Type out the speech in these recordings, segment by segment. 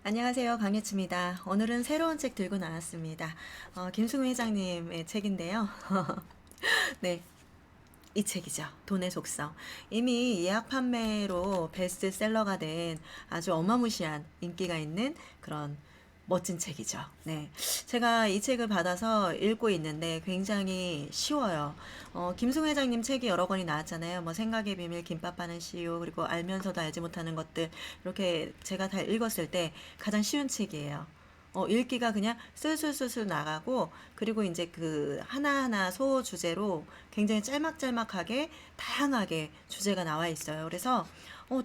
안녕하세요. 강예치입니다. 오늘은 새로운 책 들고 나왔습니다. 김승우 회장님의 책인데요. 네, 이 책이죠. 돈의 속성. 이미 예약 판매로 베스트셀러가 된 아주 어마무시한 인기가 있는 그런 멋진 책이죠. 네. 제가 이 책을 받아서 읽고 있는데 굉장히 쉬워요. 김승우 회장님 책이 여러 권이 나왔잖아요. 뭐 생각의 비밀, 김밥 하는 CEO, 그리고 알면서도 알지 못하는 것들. 이렇게 제가 다 읽었을 때 가장 쉬운 책이에요. 읽기가 그냥 술술술술 나가고, 그리고 이제 그 하나하나 소 주제로 굉장히 짤막짤막하게 다양하게 주제가 나와 있어요. 그래서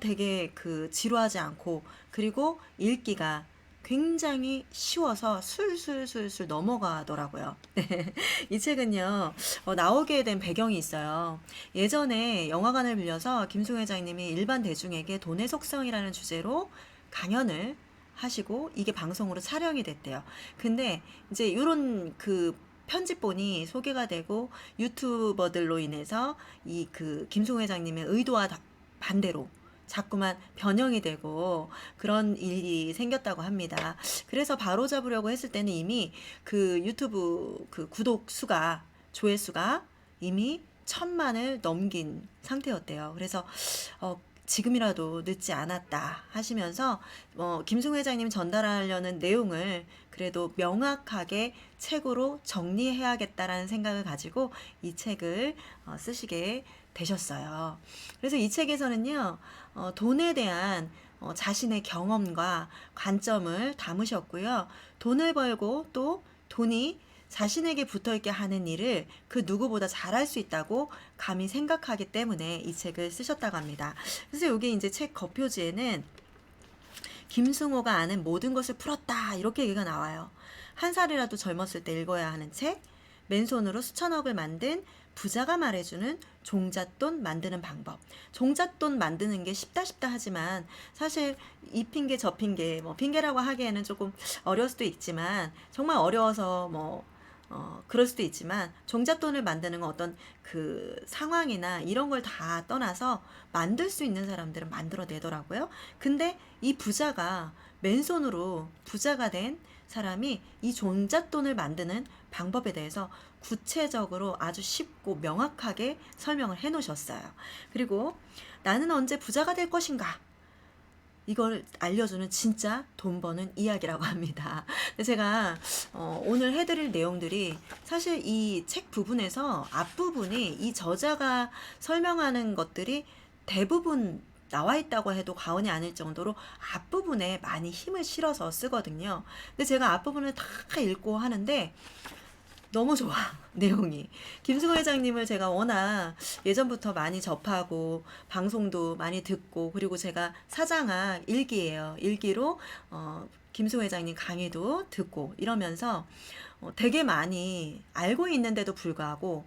되게 그 지루하지 않고, 그리고 읽기가 굉장히 쉬워서 술술술술 넘어가더라고요. 이 책은요, 나오게 된 배경이 있어요. 예전에 영화관을 빌려서 김승 회장님이 일반 대중에게 돈의 속성이라는 주제로 강연을 하시고 이게 방송으로 촬영이 됐대요. 근데 이제 이런 그 편집본이 소개가 되고 유튜버들로 인해서 이 그 김승 회장님의 의도와 반대로 자꾸만 변형이 되고 그런 일이 생겼다고 합니다. 그래서 바로잡으려고 했을 때는 이미 그 유튜브 그 구독 수가, 조회수가 이미 1,000만을 넘긴 상태였대요. 그래서 지금이라도 늦지 않았다 하시면서 김승우 회장님 전달하려는 내용을 그래도 명확하게 책으로 정리해야겠다라는 생각을 가지고 이 책을 쓰시게 되셨어요. 그래서 이 책에서는요, 돈에 대한 자신의 경험과 관점을 담으셨고요. 돈을 벌고 또 돈이 자신에게 붙어있게 하는 일을 그 누구보다 잘할 수 있다고 감히 생각하기 때문에 이 책을 쓰셨다고 합니다. 그래서 여기 이제 책 겉표지에는 김승호가 아는 모든 것을 풀었다 이렇게 얘기가 나와요. 한 살이라도 젊었을 때 읽어야 하는 책, 맨손으로 수천억을 만든 부자가 말해주는 종잣돈 만드는 방법. 종잣돈 만드는 게 쉽다 하지만 사실 이 핑계 저 핑계, 뭐 핑계라고 하기에는 조금 어려울 수도 있지만, 정말 어려워서 그럴 수도 있지만, 종잣돈을 만드는 건 어떤 그 상황이나 이런 걸 다 떠나서 만들 수 있는 사람들은 만들어내더라고요. 근데 이 부자가 맨손으로 부자가 된 사람이 이 종잣돈을 만드는 방법에 대해서 구체적으로 아주 쉽고 명확하게 설명을 해 놓으셨어요. 그리고 나는 언제 부자가 될 것인가? 이걸 알려주는 진짜 돈 버는 이야기라고 합니다. 제가 오늘 해드릴 내용들이 사실 이 책 부분에서 앞부분이 이 저자가 설명하는 것들이 대부분 나와 있다고 해도 과언이 아닐 정도로 앞부분에 많이 힘을 실어서 쓰거든요. 근데 제가 앞부분을 다 읽고 하는데 너무 좋아, 내용이. 김승호 회장님을 제가 워낙 예전부터 많이 접하고 방송도 많이 듣고, 그리고 제가 사장학 일기예요. 일기로 김승호 회장님 강의도 듣고 이러면서 되게 많이 알고 있는데도 불구하고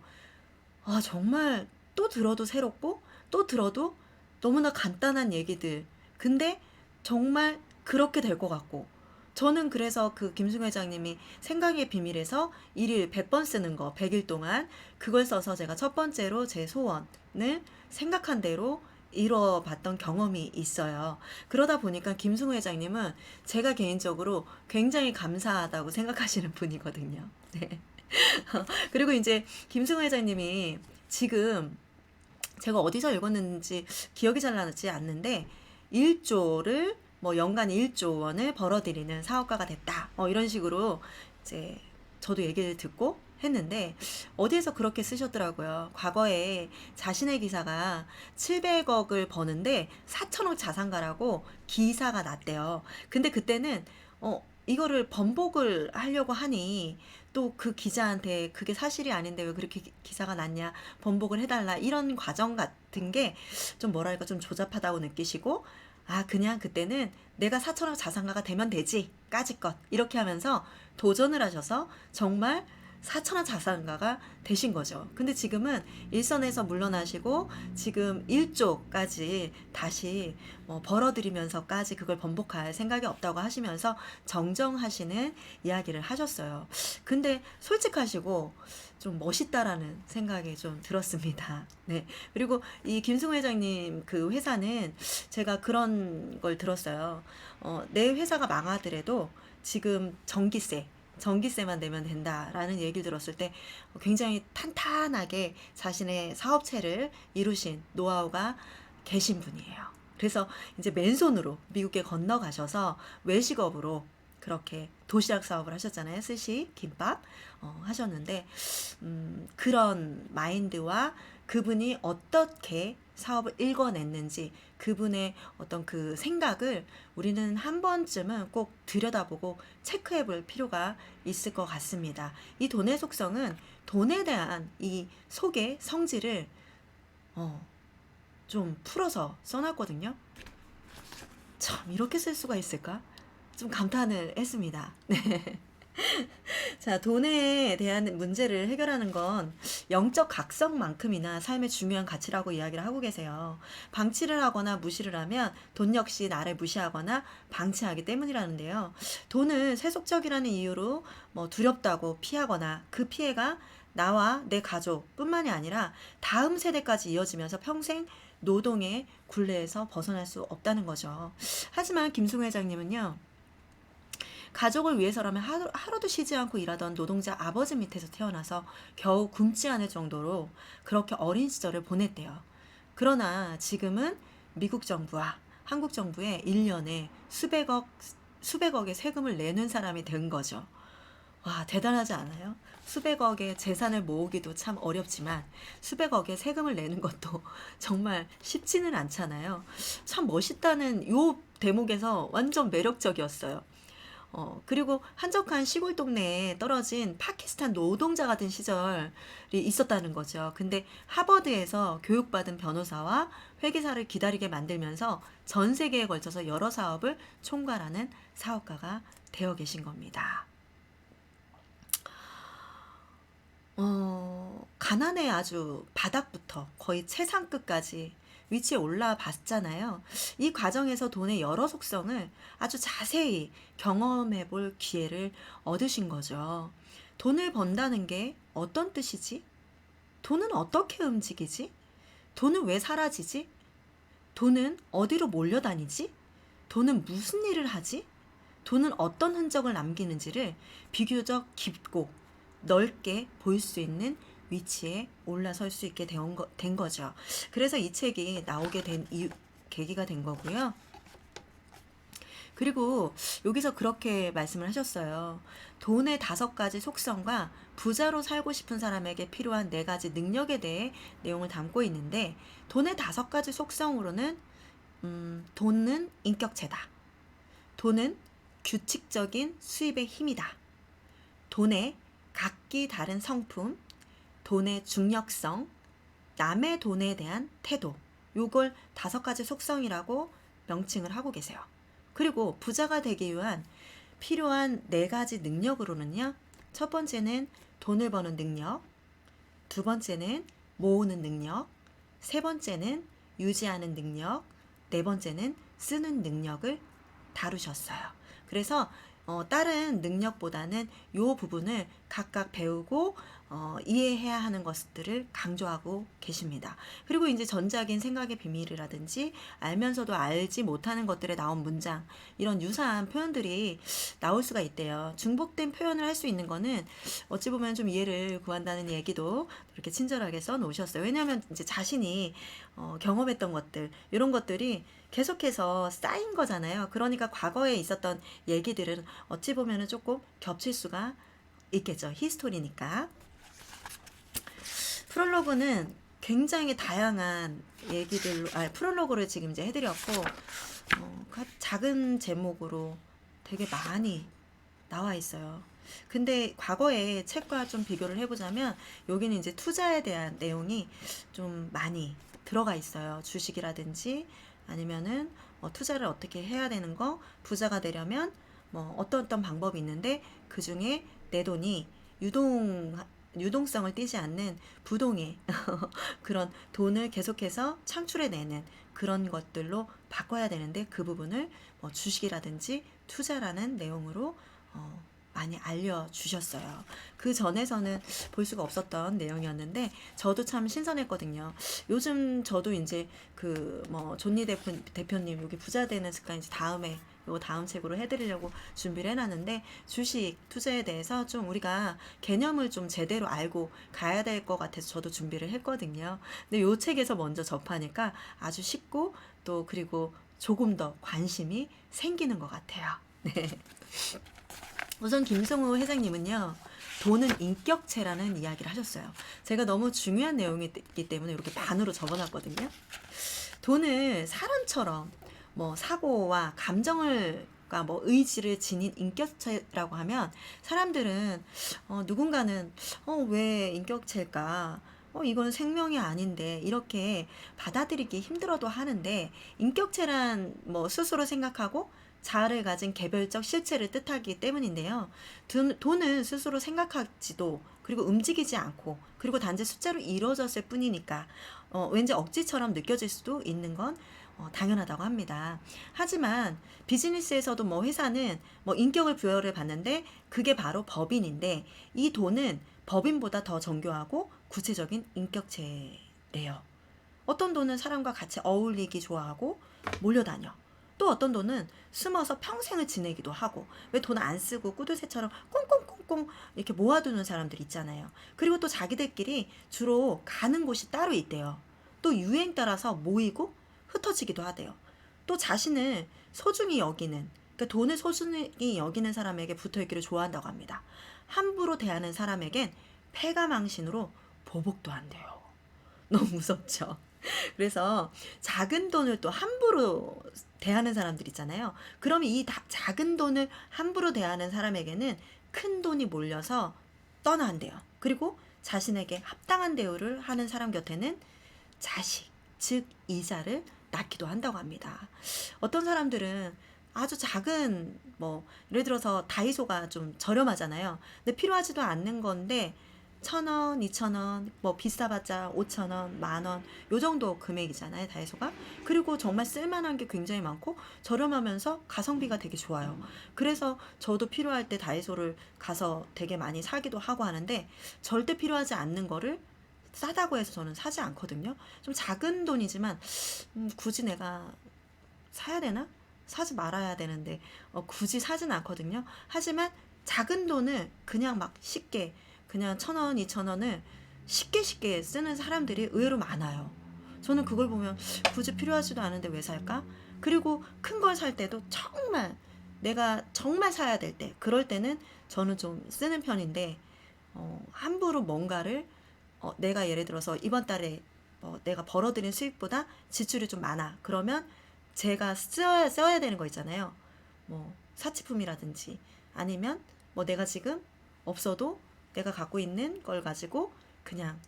정말 또 들어도 새롭고 또 들어도 너무나 간단한 얘기들. 근데 정말 그렇게 될 것 같고, 저는 그래서 그 김승 회장님이 생각의 비밀에서 일일 100번 쓰는 거, 100일 동안 그걸 써서 제가 첫 번째로 제 소원을 생각한 대로 이뤄봤던 경험이 있어요. 그러다 보니까 김승우 회장님은 제가 개인적으로 굉장히 감사하다고 생각하시는 분이거든요. 네. 그리고 이제 김승우 회장님이 지금 제가 어디서 읽었는지 기억이 잘 나지 않는데 1조를 뭐 연간 1조 원을 벌어들이는 사업가가 됐다. 이런 식으로 이제 저도 얘기를 듣고 했는데 어디에서 그렇게 쓰셨더라고요. 과거에 자신의 기사가 700억을 버는데 4천억 자산가라고 기사가 났대요. 근데 그때는 이거를 번복을 하려고 하니 또 그 기자한테 그게 사실이 아닌데 왜 그렇게 기사가 났냐, 번복을 해달라, 이런 과정 같은 게 좀 뭐랄까 좀 조잡하다고 느끼시고, 그냥 그때는 내가 4천억 자산가가 되면 되지 까짓것 이렇게 하면서 도전을 하셔서 정말 4천원 자산가가 되신 거죠. 근데 지금은 일선에서 물러나시고 지금 1조까지 다시 벌어들이면서까지 그걸 번복할 생각이 없다고 하시면서 정정하시는 이야기를 하셨어요. 근데 솔직하시고 좀 멋있다라는 생각이 좀 들었습니다. 네. 그리고 이 김승우 회장님 그 회사는 제가 그런 걸 들었어요. 내 회사가 망하더라도 지금 전기세만 내면 된다라는 얘기를 들었을 때 굉장히 탄탄하게 자신의 사업체를 이루신 노하우가 계신 분이에요. 그래서 이제 맨손으로 미국에 건너가셔서 외식업으로 그렇게 도시락 사업을 하셨잖아요. 스시, 김밥 하셨는데 그런 마인드와 그분이 어떻게 사업을 읽어냈는지 그분의 어떤 그 생각을 우리는 한 번쯤은 꼭 들여다보고 체크해 볼 필요가 있을 것 같습니다. 이 돈의 속성은 돈에 대한 이 속의 성질을 좀 풀어서 써놨거든요. 참 이렇게 쓸 수가 있을까? 좀 감탄을 했습니다. 네. 자, 돈에 대한 문제를 해결하는 건 영적 각성만큼이나 삶의 중요한 가치라고 이야기를 하고 계세요. 방치를 하거나 무시를 하면 돈 역시 나를 무시하거나 방치하기 때문이라는데요. 돈을 세속적이라는 이유로 두렵다고 피하거나 그 피해가 나와 내 가족뿐만이 아니라 다음 세대까지 이어지면서 평생 노동의 굴레에서 벗어날 수 없다는 거죠. 하지만 김승우 회장님은요. 가족을 위해서라면 하루도 쉬지 않고 일하던 노동자 아버지 밑에서 태어나서 겨우 굶지 않을 정도로 그렇게 어린 시절을 보냈대요. 그러나 지금은 미국 정부와 한국 정부에 1년에 수백억의 세금을 내는 사람이 된 거죠. 와, 대단하지 않아요? 수백억의 재산을 모으기도 참 어렵지만 수백억의 세금을 내는 것도 정말 쉽지는 않잖아요. 참 멋있다는 요 대목에서 완전 매력적이었어요. 그리고 한적한 시골 동네에 떨어진 파키스탄 노동자 같은 시절이 있었다는 거죠. 근데 하버드에서 교육받은 변호사와 회계사를 기다리게 만들면서 전 세계에 걸쳐서 여러 사업을 총괄하는 사업가가 되어 계신 겁니다. 가난의 아주 바닥부터 거의 최상급까지 위치에 올라봤잖아요. 이 과정에서 돈의 여러 속성을 아주 자세히 경험해 볼 기회를 얻으신 거죠. 돈을 번다는 게 어떤 뜻이지? 돈은 어떻게 움직이지? 돈은 왜 사라지지? 돈은 어디로 몰려다니지? 돈은 무슨 일을 하지? 돈은 어떤 흔적을 남기는지를 비교적 깊고 넓게 보일 수 있는 위치에 올라설 수 있게 된 거죠. 그래서 이 책이 나오게 된 계기가 된 거고요. 그리고 여기서 그렇게 말씀을 하셨어요. 돈의 5가지 속성과 부자로 살고 싶은 사람에게 필요한 4가지 능력에 대해 내용을 담고 있는데 돈의 5가지 속성으로는 돈은 인격체다. 돈은 규칙적인 수입의 힘이다. 돈의 각기 다른 성품, 돈의 중력성, 남의 돈에 대한 태도, 요걸 5가지 속성이라고 명칭을 하고 계세요. 그리고 부자가 되기 위한 필요한 4가지 능력으로는요. 첫 번째는 돈을 버는 능력, 두 번째는 모으는 능력, 세 번째는 유지하는 능력, 네 번째는 쓰는 능력을 다루셨어요. 그래서 다른 능력보다는 이 부분을 각각 배우고 이해해야 하는 것들을 강조하고 계십니다. 그리고 이제 전작인 생각의 비밀이라든지 알면서도 알지 못하는 것들에 나온 문장, 이런 유사한 표현들이 나올 수가 있대요. 중복된 표현을 할 수 있는 거는 어찌 보면 좀 이해를 구한다는 얘기도 이렇게 친절하게 써놓으셨어요. 왜냐하면 이제 자신이 경험했던 것들, 이런 것들이 계속해서 쌓인 거잖아요. 그러니까 과거에 있었던 얘기들은 어찌 보면 조금 겹칠 수가 있겠죠. 히스토리니까. 프롤로그는 굉장히 다양한 얘기들로, 프롤로그를 지금 이제 해드렸고, 작은 제목으로 되게 많이 나와 있어요. 근데 과거의 책과 좀 비교를 해보자면, 여기는 이제 투자에 대한 내용이 좀 많이 들어가 있어요. 주식이라든지, 아니면은 투자를 어떻게 해야 되는 거, 부자가 되려면 어떤 방법이 있는데, 그 중에 내 돈이 유동성을 띠지 않는 부동의 그런 돈을 계속해서 창출해내는 그런 것들로 바꿔야 되는데, 그 부분을 뭐 주식이라든지 투자라는 내용으로 많이 알려주셨어요. 그 전에서는 볼 수가 없었던 내용이었는데 저도 참 신선했거든요. 요즘 저도 이제 그 뭐 존니 대표님 여기 부자 되는 습관 이제 다음 책으로 해드리려고 준비를 해놨는데, 주식 투자에 대해서 좀 우리가 개념을 좀 제대로 알고 가야 될 것 같아서 저도 준비를 했거든요. 근데 요 책에서 먼저 접하니까 아주 쉽고 또 그리고 조금 더 관심이 생기는 것 같아요. 네. 우선 김승우 회장님은요, 돈은 인격체라는 이야기를 하셨어요. 제가 너무 중요한 내용이기 때문에 이렇게 반으로 적어놨거든요. 돈을 사람처럼 뭐 사고와 감정을 뭐 의지를 지닌 인격체라고 하면, 사람들은 누군가는 왜 인격체일까? 이건 생명이 아닌데 이렇게 받아들이기 힘들어도 하는데, 인격체란 뭐 스스로 생각하고 자아를 가진 개별적 실체를 뜻하기 때문인데요. 돈은 스스로 생각하지도 그리고 움직이지 않고 그리고 단지 숫자로 이루어졌을 뿐이니까 왠지 억지처럼 느껴질 수도 있는 건 당연하다고 합니다. 하지만 비즈니스에서도 뭐 회사는 뭐 인격을 부여를 받는데 그게 바로 법인인데, 이 돈은 법인보다 더 정교하고 구체적인 인격체래요. 어떤 돈은 사람과 같이 어울리기 좋아하고 몰려다녀. 또 어떤 돈은 숨어서 평생을 지내기도 하고, 왜 돈 안 쓰고 꾸드새처럼 꽁꽁꽁꽁 이렇게 모아두는 사람들 있잖아요. 그리고 또 자기들끼리 주로 가는 곳이 따로 있대요. 또 유행 따라서 모이고 흩어지기도 하대요. 또 자신을 소중히 여기는, 그러니까 돈을 소중히 여기는 사람에게 붙어있기를 좋아한다고 합니다. 함부로 대하는 사람에겐 패가망신으로 보복도 한대요. 너무 무섭죠? 그래서 작은 돈을 또 함부로 대하는 사람들 있잖아요. 그럼 이 작은 돈을 함부로 대하는 사람에게는 큰 돈이 몰려서 떠나한대요. 그리고 자신에게 합당한 대우를 하는 사람 곁에는 자식, 즉 이자를 낳기도 한다고 합니다. 어떤 사람들은 아주 작은 뭐 예를 들어서 다이소가 좀 저렴하잖아요. 근데 필요하지도 않는 건데 1,000원, 2,000원, 뭐 비싸봤자 5,000원, 10,000원 요 정도 금액이잖아요, 다이소가. 그리고 정말 쓸만한 게 굉장히 많고 저렴하면서 가성비가 되게 좋아요. 그래서 저도 필요할 때 다이소를 가서 되게 많이 사기도 하고 하는데, 절대 필요하지 않는 거를 싸다고 해서 저는 사지 않거든요. 좀 작은 돈이지만 굳이 내가 사야 되나? 사지 말아야 되는데 굳이 사진 않거든요. 하지만 작은 돈을 그냥 막 쉽게 그냥 1,000원, 2,000원을 쉽게 쓰는 사람들이 의외로 많아요. 저는 그걸 보면 굳이 필요하지도 않은데 왜 살까? 그리고 큰 걸 살 때도 정말 내가 정말 사야 될 때, 그럴 때는 저는 좀 쓰는 편인데, 함부로 뭔가를 내가 예를 들어서 이번 달에 내가 벌어들인 수익보다 지출이 좀 많아. 그러면 제가 써야 되는 거 있잖아요. 뭐 사치품이라든지 아니면 뭐 내가 지금 없어도 내가 갖고 있는 걸 가지고 그냥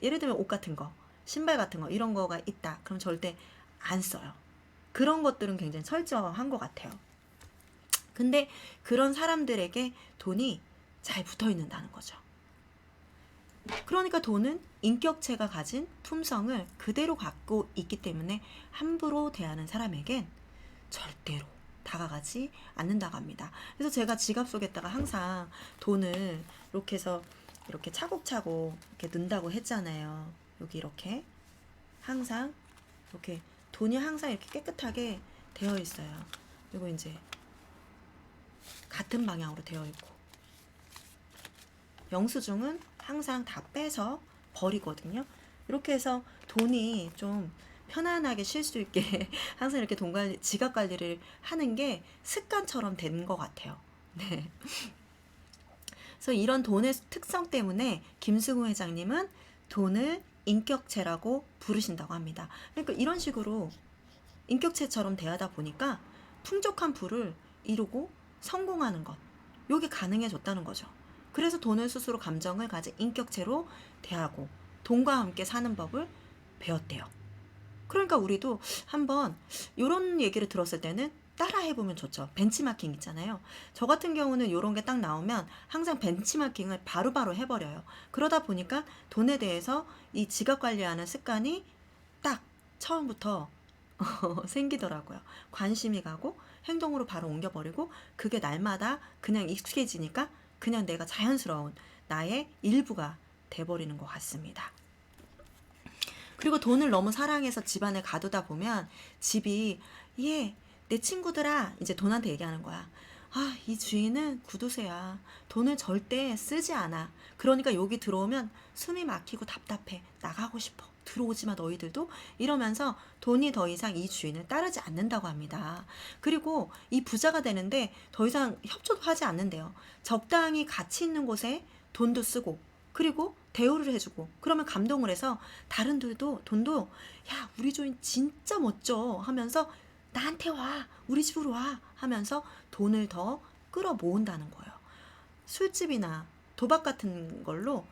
예를 들면 옷 같은 거, 신발 같은 거 이런 거가 있다. 그럼 절대 안 써요. 그런 것들은 굉장히 철저한 것 같아요. 근데 그런 사람들에게 돈이 잘 붙어 있는다는 거죠. 그러니까 돈은 인격체가 가진 품성을 그대로 갖고 있기 때문에 함부로 대하는 사람에겐 절대로 다가가지 않는다고 합니다. 그래서 제가 지갑 속에다가 항상 돈을 이렇게 해서 이렇게 차곡차곡 이렇게 넣는다고 했잖아요. 여기 이렇게 항상 이렇게 돈이 항상 이렇게 깨끗하게 되어 있어요. 그리고 이제 같은 방향으로 되어 있고, 영수증은 항상 다 빼서 버리거든요. 이렇게 해서 돈이 좀 편안하게 쉴 수 있게 항상 이렇게 돈 관리, 지갑 관리를 하는 게 습관처럼 된 것 같아요. 네. 그래서 이런 돈의 특성 때문에 김승우 회장님은 돈을 인격체라고 부르신다고 합니다. 그러니까 이런 식으로 인격체처럼 대하다 보니까 풍족한 부를 이루고 성공하는 것, 요게 가능해졌다는 거죠. 그래서 돈을 스스로 감정을 가진 인격체로 대하고 돈과 함께 사는 법을 배웠대요. 그러니까 우리도 한번 이런 얘기를 들었을 때는 따라 해보면 좋죠. 벤치마킹 있잖아요. 저 같은 경우는 이런 게 딱 나오면 항상 벤치마킹을 바로바로 해버려요. 그러다 보니까 돈에 대해서 이 지갑 관리하는 습관이 딱 처음부터 생기더라고요. 관심이 가고 행동으로 바로 옮겨버리고 그게 날마다 그냥 익숙해지니까 그냥 내가 자연스러운 나의 일부가 돼버리는 것 같습니다. 그리고 돈을 너무 사랑해서 집안에 가두다 보면 집이 내 친구들아 이제 돈한테 얘기하는 거야. 아, 이 주인은 구두쇠야. 돈을 절대 쓰지 않아. 그러니까 여기 들어오면 숨이 막히고 답답해. 나가고 싶어. 들어오지 마 너희들도. 이러면서 돈이 더 이상 이 주인을 따르지 않는다고 합니다. 그리고 이 부자가 되는데 더 이상 협조도 하지 않는데요. 적당히 가치 있는 곳에 돈도 쓰고 그리고 대우를 해주고 그러면 감동을 해서 다른들도 돈도 야 우리 주인 진짜 멋져 하면서 나한테 와 우리 집으로 와 하면서 돈을 더 끌어 모은다는 거예요. 술집이나 도박 같은 걸로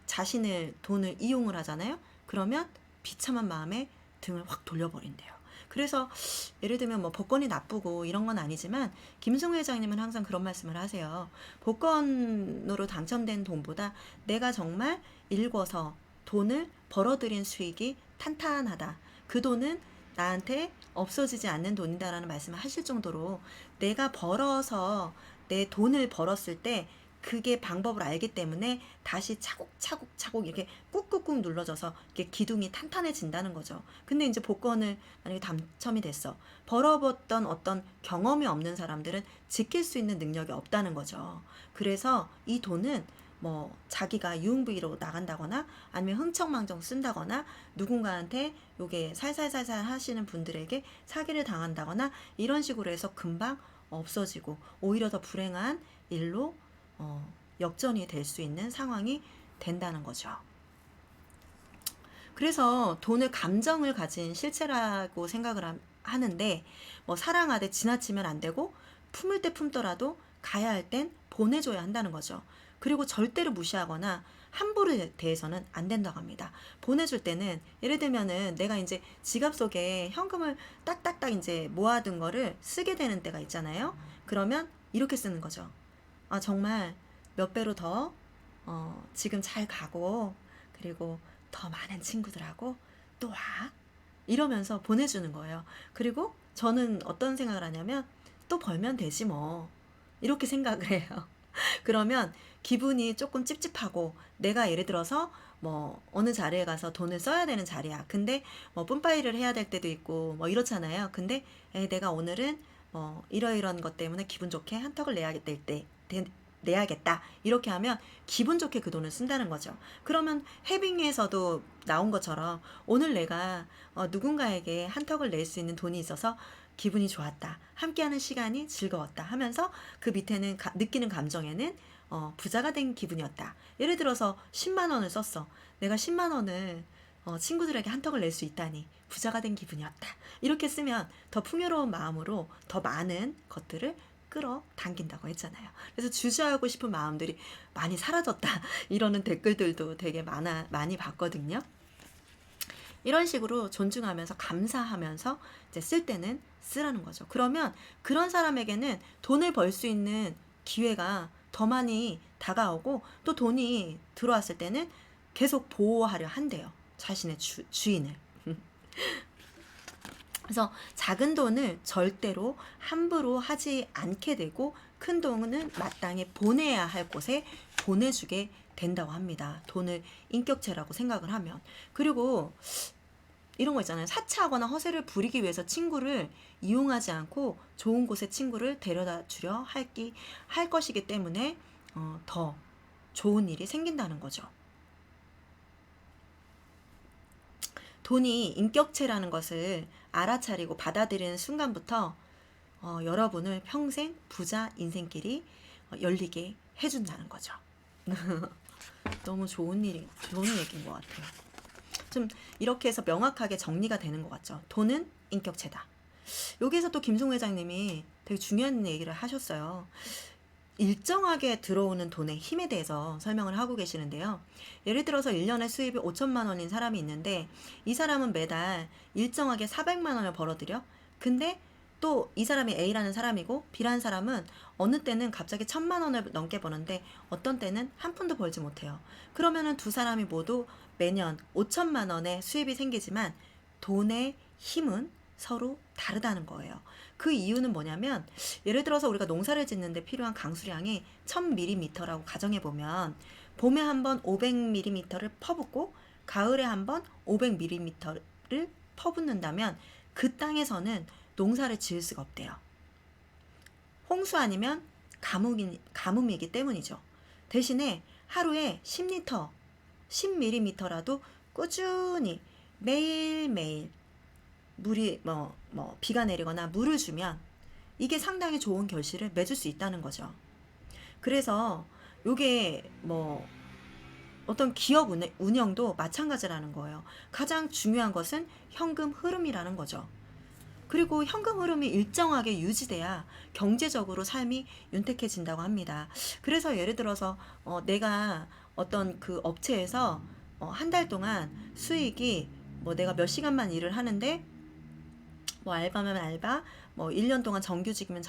자신을 돈을 이용을 하잖아요. 그러면 비참한 마음에 등을 확 돌려버린대요. 그래서 예를 들면 뭐 복권이 나쁘고 이런 건 아니지만 김승우 회장님은 항상 그런 말씀을 하세요. 복권으로 당첨된 돈보다 내가 정말 일궈서 돈을 벌어들인 수익이 탄탄하다. 그 돈은 나한테 없어지지 않는 돈이다라는 말씀을 하실 정도로 내가 벌어서 내 돈을 벌었을 때 그게 방법을 알기 때문에 다시 차곡차곡 이렇게 꾹꾹꾹 눌러져서 이렇게 기둥이 탄탄해진다는 거죠. 근데 이제 복권을 만약에 당첨이 됐어. 벌어봤던 어떤 경험이 없는 사람들은 지킬 수 있는 능력이 없다는 거죠. 그래서 이 돈은 뭐 자기가 유흥비로 나간다거나 아니면 흥청망청 쓴다거나 누군가한테 요게 살살살살 하시는 분들에게 사기를 당한다거나 이런 식으로 해서 금방 없어지고 오히려 더 불행한 일로 역전이 될 수 있는 상황이 된다는 거죠. 그래서 돈을 감정을 가진 실체라고 생각을 하는데 뭐 사랑하되 지나치면 안 되고 품을 때 품더라도 가야 할 땐 보내줘야 한다는 거죠. 그리고 절대로 무시하거나 함부로 대해서는 안 된다고 합니다. 보내줄 때는 예를 들면은 내가 이제 지갑 속에 현금을 딱딱딱 이제 모아둔 거를 쓰게 되는 때가 있잖아요. 그러면 이렇게 쓰는 거죠. 아 정말 몇 배로 더 지금 잘 가고 그리고 더 많은 친구들하고 또 와 이러면서 보내주는 거예요. 그리고 저는 어떤 생각을 하냐면 또 벌면 되지 뭐 이렇게 생각을 해요. 그러면 기분이 조금 찝찝하고 내가 예를 들어서 뭐 어느 자리에 가서 돈을 써야 되는 자리야. 근데 뭐 뿜빠이를 해야 될 때도 있고 뭐 이렇잖아요. 근데 내가 오늘은 이러이러한 것 때문에 기분 좋게 한턱을 내야겠다. 이렇게 하면 기분 좋게 그 돈을 쓴다는 거죠. 그러면 해빙에서도 나온 것처럼 오늘 내가 누군가에게 한턱을 낼 수 있는 돈이 있어서 기분이 좋았다. 함께하는 시간이 즐거웠다 하면서 그 밑에는 느끼는 감정에는 부자가 된 기분이었다. 예를 들어서 10만 원을 썼어. 내가 10만 원을 친구들에게 한턱을 낼 수 있다니 부자가 된 기분이었다. 이렇게 쓰면 더 풍요로운 마음으로 더 많은 것들을 끌어당긴다고 했잖아요. 그래서 주저하고 싶은 마음들이 많이 사라졌다. 이러는 댓글들도 되게 많이 봤거든요. 이런 식으로 존중하면서 감사하면서 이제 쓸 때는 쓰라는 거죠. 그러면 그런 사람에게는 돈을 벌 수 있는 기회가 더 많이 다가오고 또 돈이 들어왔을 때는 계속 보호하려 한대요. 자신의 주인을. 그래서 작은 돈을 절대로 함부로 하지 않게 되고 큰 돈은 마땅히 보내야 할 곳에 보내주게 된다고 합니다. 돈을 인격체라고 생각을 하면. 그리고 이런 거 있잖아요. 사치하거나 허세를 부리기 위해서 친구를 이용하지 않고 좋은 곳에 친구를 데려다 주려 할 것이기 때문에 더 좋은 일이 생긴다는 거죠. 돈이 인격체라는 것을 알아차리고 받아들이는 순간부터 여러분을 평생 부자 인생길이 열리게 해준다는 거죠. 너무 좋은 얘기인 것 같아요. 좀 이렇게 해서 명확하게 정리가 되는 것 같죠. 돈은 인격체다. 여기서 또 김승우 회장님이 되게 중요한 얘기를 하셨어요. 일정하게 들어오는 돈의 힘에 대해서 설명을 하고 계시는데요. 예를 들어서 1년에 수입이 5천만 원인 사람이 있는데 이 사람은 매달 일정하게 400만 원을 벌어들여. 근데 또 이 사람이 A라는 사람이고 B라는 사람은 어느 때는 갑자기 1,000만 원을 넘게 버는데 어떤 때는 한 푼도 벌지 못해요. 그러면은 두 사람이 모두 매년 5천만 원의 수입이 생기지만 돈의 힘은 서로 다르다는 거예요. 그 이유는 뭐냐면 예를 들어서 우리가 농사를 짓는데 필요한 강수량이 1000ml라고 가정해 보면 봄에 한번 500ml를 퍼붓고 가을에 한번 500ml를 퍼붓는다면 그 땅에서는 농사를 지을 수가 없대요. 홍수 아니면 가뭄이기 때문이죠. 대신에 하루에 10리터, 10ml라도 꾸준히 매일매일 물이 비가 내리거나 물을 주면 이게 상당히 좋은 결실을 맺을 수 있다는 거죠. 그래서 요게 어떤 기업 운영도 마찬가지라는 거예요. 가장 중요한 것은 현금 흐름이라는 거죠. 그리고 현금 흐름이 일정하게 유지돼야 경제적으로 삶이 윤택해진다고 합니다. 그래서 예를 들어서 내가 어떤 그 업체에서 한 달 동안 수익이 내가 몇 시간만 일을 하는데 알바면 알바, 1년 동안 정규직이면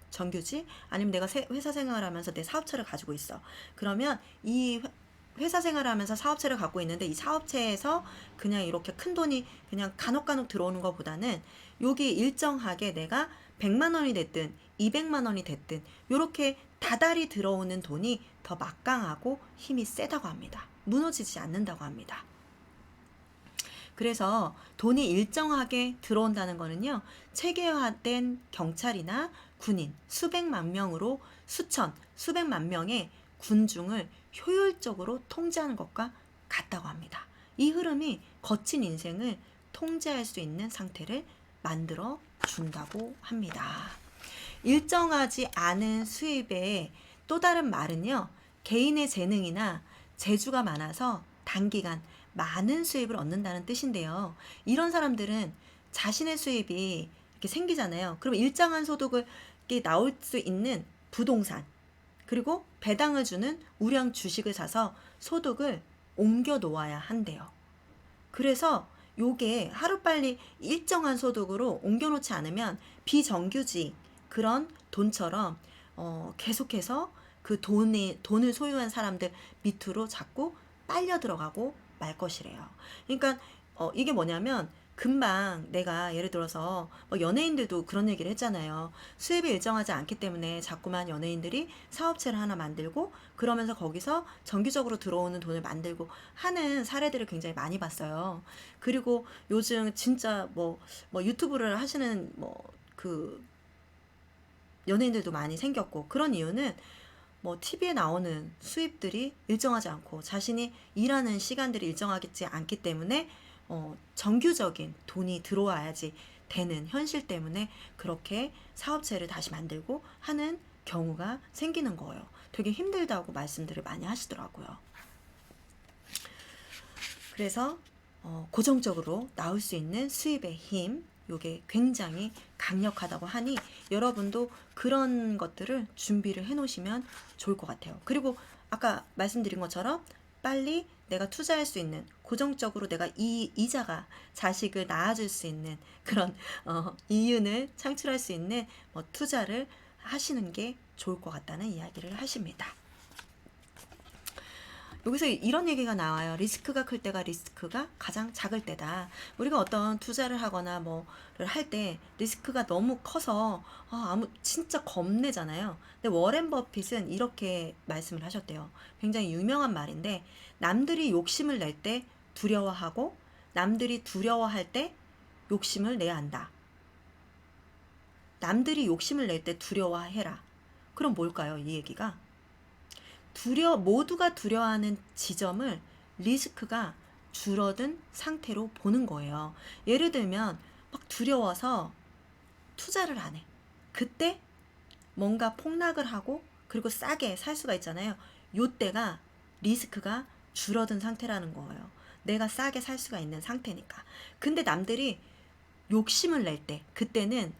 정규직, 아니면 내가 회사 생활을 하면서 내 사업체를 가지고 있어. 그러면 이 회사 생활을 하면서 사업체를 갖고 있는데 이 사업체에서 그냥 이렇게 큰 돈이 그냥 간혹간혹 들어오는 것보다는 여기 일정하게 내가 100만 원이 됐든 200만 원이 됐든 이렇게 다달이 들어오는 돈이 더 막강하고 힘이 세다고 합니다. 무너지지 않는다고 합니다. 그래서 돈이 일정하게 들어온다는 거는요, 체계화된 경찰이나 군인 수백만 명으로 수백만 명의 군중을 효율적으로 통제하는 것과 같다고 합니다. 이 흐름이 거친 인생을 통제할 수 있는 상태를 만들어 준다고 합니다. 일정하지 않은 수입의 또 다른 말은요, 개인의 재능이나 재주가 많아서 단기간 많은 수입을 얻는다는 뜻인데요. 이런 사람들은 자신의 수입이 이렇게 생기잖아요. 그럼 일정한 소득을 나올 수 있는 부동산, 그리고 배당을 주는 우량 주식을 사서 소득을 옮겨 놓아야 한대요. 그래서 요게 하루빨리 일정한 소득으로 옮겨 놓지 않으면 비정규직 그런 돈처럼 계속해서 그 돈을 소유한 사람들 밑으로 자꾸 빨려 들어가고 말 것이래요. 그러니까 이게 뭐냐면 금방 내가 예를 들어서 연예인들도 그런 얘기를 했잖아요. 수입이 일정하지 않기 때문에 자꾸만 연예인들이 사업체를 하나 만들고 그러면서 거기서 정기적으로 들어오는 돈을 만들고 하는 사례들을 굉장히 많이 봤어요. 그리고 요즘 진짜 유튜브를 하시는 그 연예인들도 많이 생겼고, 그런 이유는 TV에 나오는 수입들이 일정하지 않고 자신이 일하는 시간들이 일정하지 않기 때문에 정규적인 돈이 들어와야지 되는 현실 때문에 그렇게 사업체를 다시 만들고 하는 경우가 생기는 거예요. 되게 힘들다고 말씀들을 많이 하시더라고요. 그래서 고정적으로 나올 수 있는 수입의 힘, 요게 굉장히 강력하다고 하니 여러분도 그런 것들을 준비를 해 놓으시면 좋을 것 같아요. 그리고 아까 말씀드린 것처럼 빨리 내가 투자할 수 있는, 고정적으로 내가 이자가 자식을 낳아줄 수 있는 그런 이윤을 창출할 수 있는 투자를 하시는 게 좋을 것 같다는 이야기를 하십니다. 여기서 이런 얘기가 나와요. 리스크가 클 때가 리스크가 가장 작을 때다. 우리가 어떤 투자를 하거나 뭐를 할 때 리스크가 너무 커서 진짜 겁내잖아요. 근데 워렌 버핏은 이렇게 말씀을 하셨대요. 굉장히 유명한 말인데, 남들이 욕심을 낼 때 두려워하고 남들이 두려워할 때 욕심을 내야 한다. 남들이 욕심을 낼 때 두려워해라. 그럼 뭘까요, 이 얘기가? 모두가 두려워하는 지점을 리스크가 줄어든 상태로 보는 거예요. 예를 들면 막 두려워서 투자를 안 해. 그때 뭔가 폭락을 하고 그리고 싸게 살 수가 있잖아요. 요때가 리스크가 줄어든 상태라는 거예요. 내가 싸게 살 수가 있는 상태니까. 근데 남들이 욕심을 낼 때, 그때는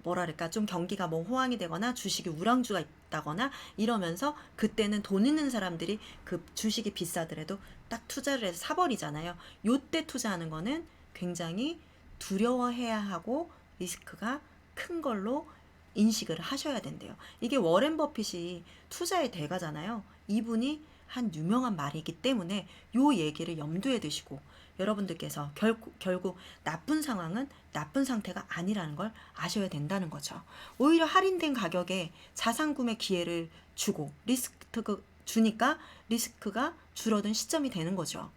뭐랄까 좀 경기가 호황이 되거나 주식이 우량주가 있다거나 이러면서 그때는 돈 있는 사람들이 그 주식이 비싸더라도 딱 투자를 해서 사버리잖아요. 요때 투자하는 거는 굉장히 두려워해야 하고 리스크가 큰 걸로 인식을 하셔야 된대요. 이게 워렌 버핏이 투자의 대가잖아요. 이분이 한 유명한 말이기 때문에 요 얘기를 염두에 두시고 여러분들께서 결국 나쁜 상황은 나쁜 상태가 아니라는 걸 아셔야 된다는 거죠. 오히려 할인된 가격에 자산 구매 기회를 주고 리스크가 주니까 리스크가 줄어든 시점이 되는 거죠.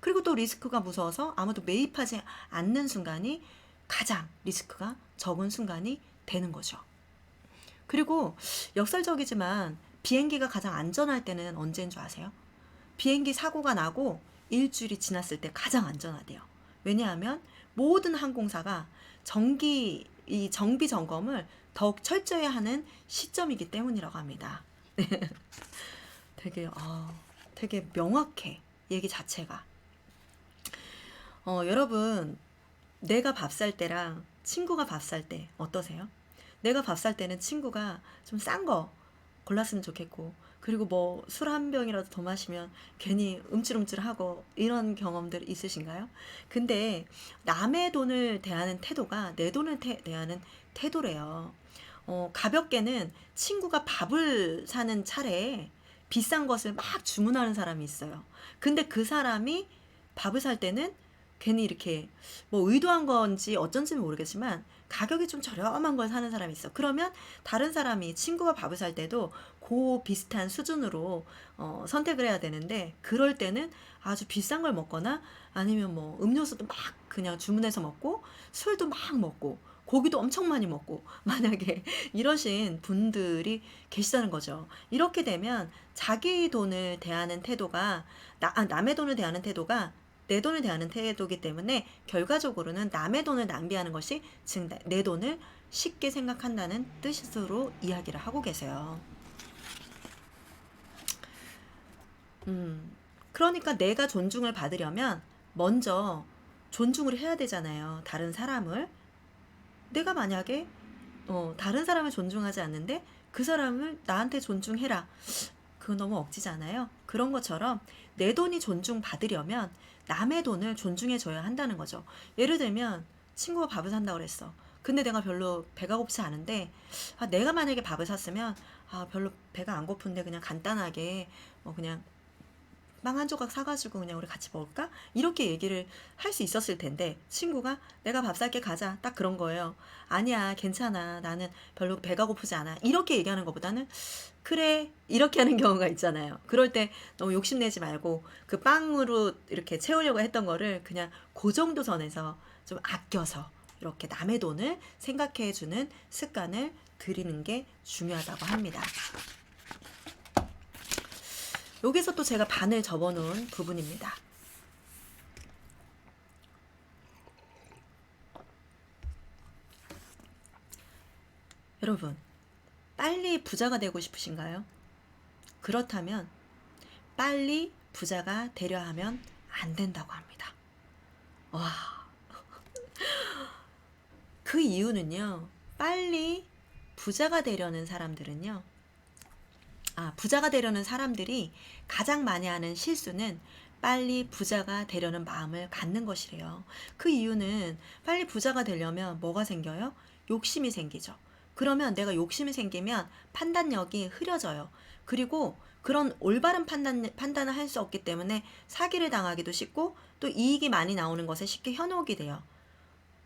그리고 또 리스크가 무서워서 아무도 매입하지 않는 순간이 가장 리스크가 적은 순간이 되는 거죠. 그리고 역설적이지만 비행기가 가장 안전할 때는 언제인 줄 아세요? 비행기 사고가 나고 일주일이 지났을 때 가장 안전하대요. 왜냐하면 모든 항공사가 정비 점검을 더욱 철저히 하는 시점이기 때문이라고 합니다. 되게 명확해, 얘기 자체가. 여러분, 내가 밥 살 때랑 친구가 밥 살 때 어떠세요? 내가 밥 살 때는 친구가 좀 싼 거 골랐으면 좋겠고, 그리고 뭐 술 한 병이라도 더 마시면 괜히 움찔움찔하고 이런 경험들 있으신가요? 근데 남의 돈을 대하는 태도가 내 돈을 대하는 태도래요. 가볍게는 친구가 밥을 사는 차례에 비싼 것을 막 주문하는 사람이 있어요. 근데 그 사람이 밥을 살 때는 괜히 이렇게 뭐 의도한 건지 어쩐지는 모르겠지만 가격이 좀 저렴한 걸 사는 사람이 있어. 그러면 다른 사람이 친구가 밥을 살 때도 그 비슷한 수준으로 선택을 해야 되는데, 그럴 때는 아주 비싼 걸 먹거나 아니면 뭐 음료수도 막 그냥 주문해서 먹고 술도 막 먹고 고기도 엄청 많이 먹고 만약에 이러신 분들이 계시다는 거죠. 이렇게 되면 자기 돈을 대하는 태도가 남의 돈을 대하는 태도가 내 돈을 대하는 태도이기 때문에 결과적으로는 남의 돈을 낭비하는 것이 즉 내 돈을 쉽게 생각한다는 뜻으로 이야기를 하고 계세요. 그러니까 내가 존중을 받으려면 먼저 존중을 해야 되잖아요. 다른 사람을. 내가 만약에 다른 사람을 존중하지 않는데 그 사람을 나한테 존중해라. 그건 너무 억지잖아요. 그런 것처럼 내 돈이 존중받으려면 남의 돈을 존중해줘야 한다는 거죠. 예를 들면 친구가 밥을 산다고 그랬어. 근데 내가 별로 배가 고프지 않은데 내가 만약에 밥을 샀으면 별로 배가 안 고픈데 그냥 간단하게 그냥 빵 한 조각 사가지고 그냥 우리 같이 먹을까? 이렇게 얘기를 할 수 있었을 텐데 친구가 내가 밥 살게 가자, 딱 그런 거예요. 아니야, 괜찮아, 나는 별로 배가 고프지 않아, 이렇게 얘기하는 것보다는 그래, 이렇게 하는 경우가 있잖아요. 그럴 때 너무 욕심내지 말고 그 빵으로 이렇게 채우려고 했던 거를 그냥 그 정도 선에서 좀 아껴서 이렇게 남의 돈을 생각해주는 습관을 들이는 게 중요하다고 합니다. 여기서 또 제가 반을 접어놓은 부분입니다. 여러분, 빨리 부자가 되고 싶으신가요? 그렇다면 빨리 부자가 되려 하면 안 된다고 합니다. 와, 그 이유는요, 빨리 부자가 되려는 사람들은요, 부자가 되려는 사람들이 가장 많이 하는 실수는 빨리 부자가 되려는 마음을 갖는 것이래요. 그 이유는 빨리 부자가 되려면 뭐가 생겨요? 욕심이 생기죠. 그러면 내가 욕심이 생기면 판단력이 흐려져요. 그리고 그런 올바른 판단을 할 수 없기 때문에 사기를 당하기도 쉽고 또 이익이 많이 나오는 것에 쉽게 현혹이 돼요.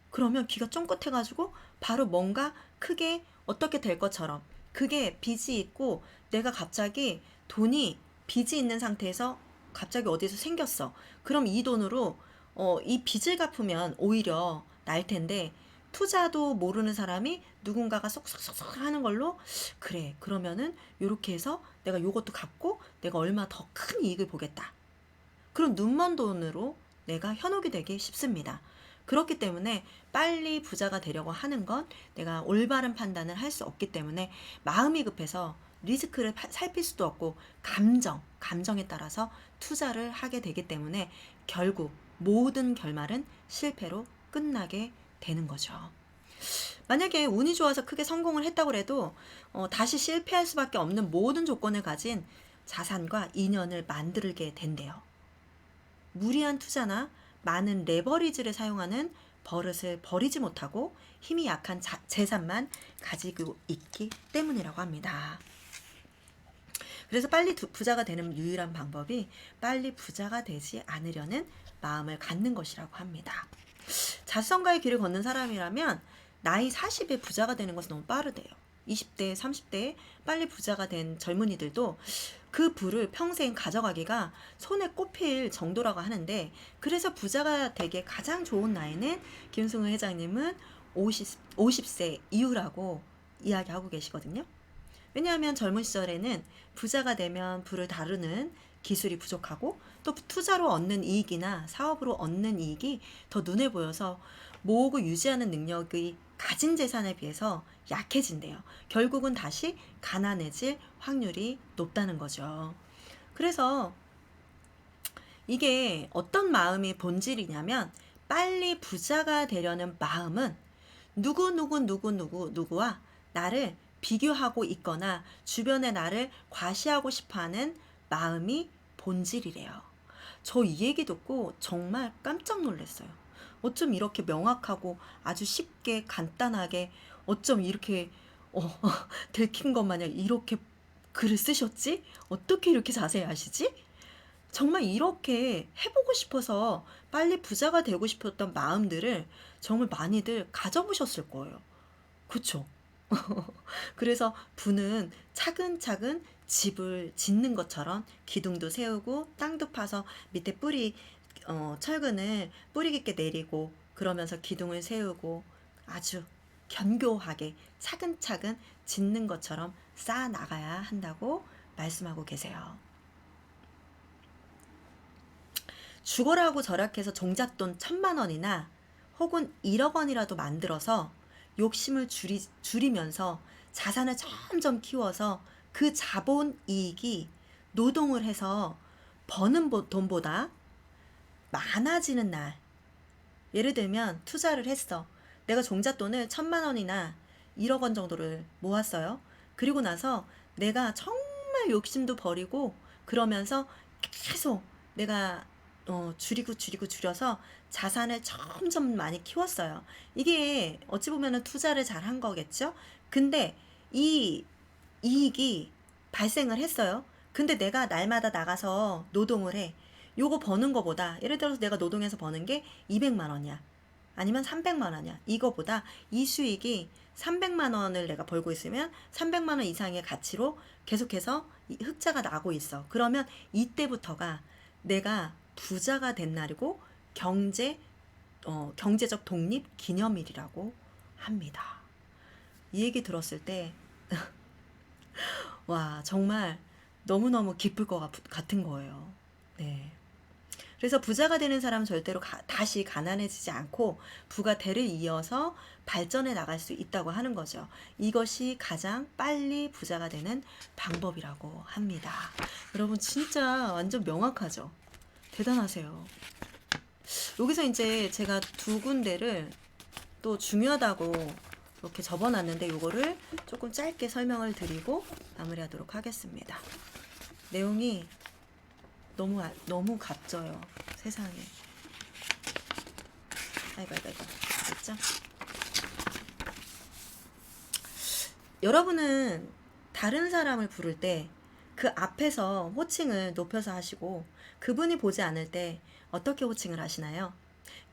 그러면 귀가 쫑긋해가지고 바로 뭔가 크게 어떻게 될 것처럼, 그게 빚이 있고 내가 갑자기 돈이 빚이 있는 상태에서 갑자기 어디서 생겼어. 그럼 이 돈으로 이 빚을 갚으면 오히려 날 텐데, 투자도 모르는 사람이 누군가가 쏙쏙쏙 하는 걸로 그래, 그러면은 요렇게 해서 내가 요것도 갚고 내가 얼마 더 큰 이익을 보겠다. 그런 눈먼 돈으로 내가 현혹이 되기 쉽습니다. 그렇기 때문에 빨리 부자가 되려고 하는 건 내가 올바른 판단을 할 수 없기 때문에 마음이 급해서 리스크를 살필 수도 없고 감정에 따라서 투자를 하게 되기 때문에 결국 모든 결말은 실패로 끝나게 되는 거죠. 만약에 운이 좋아서 크게 성공을 했다고 해도 다시 실패할 수밖에 없는 모든 조건을 가진 자산과 인연을 만들게 된대요. 무리한 투자나 많은 레버리지를 사용하는 버릇을 버리지 못하고 힘이 약한 재산만 가지고 있기 때문이라고 합니다. 그래서 빨리 부자가 되는 유일한 방법이 빨리 부자가 되지 않으려는 마음을 갖는 것이라고 합니다. 자수성가의 길을 걷는 사람이라면 나이 40에 부자가 되는 것은 너무 빠르대요. 20대, 30대에 빨리 부자가 된 젊은이들도 그 부를 평생 가져가기가 손에 꼽힐 정도라고 하는데, 그래서 부자가 되기 가장 좋은 나이는 김승우 회장님은 50세 이후라고 이야기하고 계시거든요. 왜냐하면 젊은 시절에는 부자가 되면 부를 다루는 기술이 부족하고 또 투자로 얻는 이익이나 사업으로 얻는 이익이 더 눈에 보여서 모으고 유지하는 능력이 가진 재산에 비해서 약해진대요. 결국은 다시 가난해질 확률이 높다는 거죠. 그래서 이게 어떤 마음이 본질이냐면, 빨리 부자가 되려는 마음은 누구와 나를 비교하고 있거나 주변에 나를 과시하고 싶어하는 마음이 본질이래요. 저 이 얘기 듣고 정말 깜짝 놀랐어요. 어쩜 이렇게 명확하고 아주 쉽게 간단하게 어쩜 이렇게 들킨 것 마냥 이렇게 글을 쓰셨지? 어떻게 이렇게 자세히 아시지? 정말 이렇게 해보고 싶어서 빨리 부자가 되고 싶었던 마음들을 정말 많이들 가져보셨을 거예요. 그쵸? 그래서 부는 차근차근 집을 짓는 것처럼 기둥도 세우고 땅도 파서 밑에 철근을 뿌리 깊게 내리고 그러면서 기둥을 세우고 아주 견고하게 차근차근 짓는 것처럼 쌓아 나가야 한다고 말씀하고 계세요. 죽어라고 절약해서 종잣돈 1,000만 원이나 혹은 1억 원이라도 만들어서 욕심을 줄이면서 자산을 점점 키워서 그 자본 이익이 노동을 해서 버는 돈보다 많아지는 날, 예를 들면 투자를 했어. 내가 종잣돈을 1,000만 원이나 1억 원 정도를 모았어요. 그리고 나서 내가 정말 욕심도 버리고 그러면서 계속 내가 줄여서 자산을 점점 많이 키웠어요. 이게 어찌 보면 투자를 잘 한 거겠죠? 근데 이 이익이 발생을 했어요. 근데 내가 날마다 나가서 노동을 해. 요거 버는 거보다, 예를 들어서 내가 노동해서 버는 게 200만 원이야. 아니면 300만 원이야. 이거보다 이 수익이 300만 원을 내가 벌고 있으면 300만 원 이상의 가치로 계속해서 흑자가 나고 있어. 그러면 이때부터가 내가 부자가 된 날이고 경제적 독립 기념일이라고 합니다. 이 얘기 들었을 때 와, 정말 너무너무 기쁠 것 같은 거예요. 네. 그래서 부자가 되는 사람은 절대로 다시 가난해지지 않고 부가 대를 이어서 발전해 나갈 수 있다고 하는 거죠. 이것이 가장 빨리 부자가 되는 방법이라고 합니다. 여러분 진짜 완전 명확하죠? 대단하세요. 여기서 이제 제가 2군데를 또 중요하다고 이렇게 접어놨는데 이거를 조금 짧게 설명을 드리고 마무리하도록 하겠습니다. 내용이 너무 값져요. 세상에. 아이고. 됐죠? 여러분은 다른 사람을 부를 때 그 앞에서 호칭을 높여서 하시고 그분이 보지 않을 때 어떻게 호칭을 하시나요?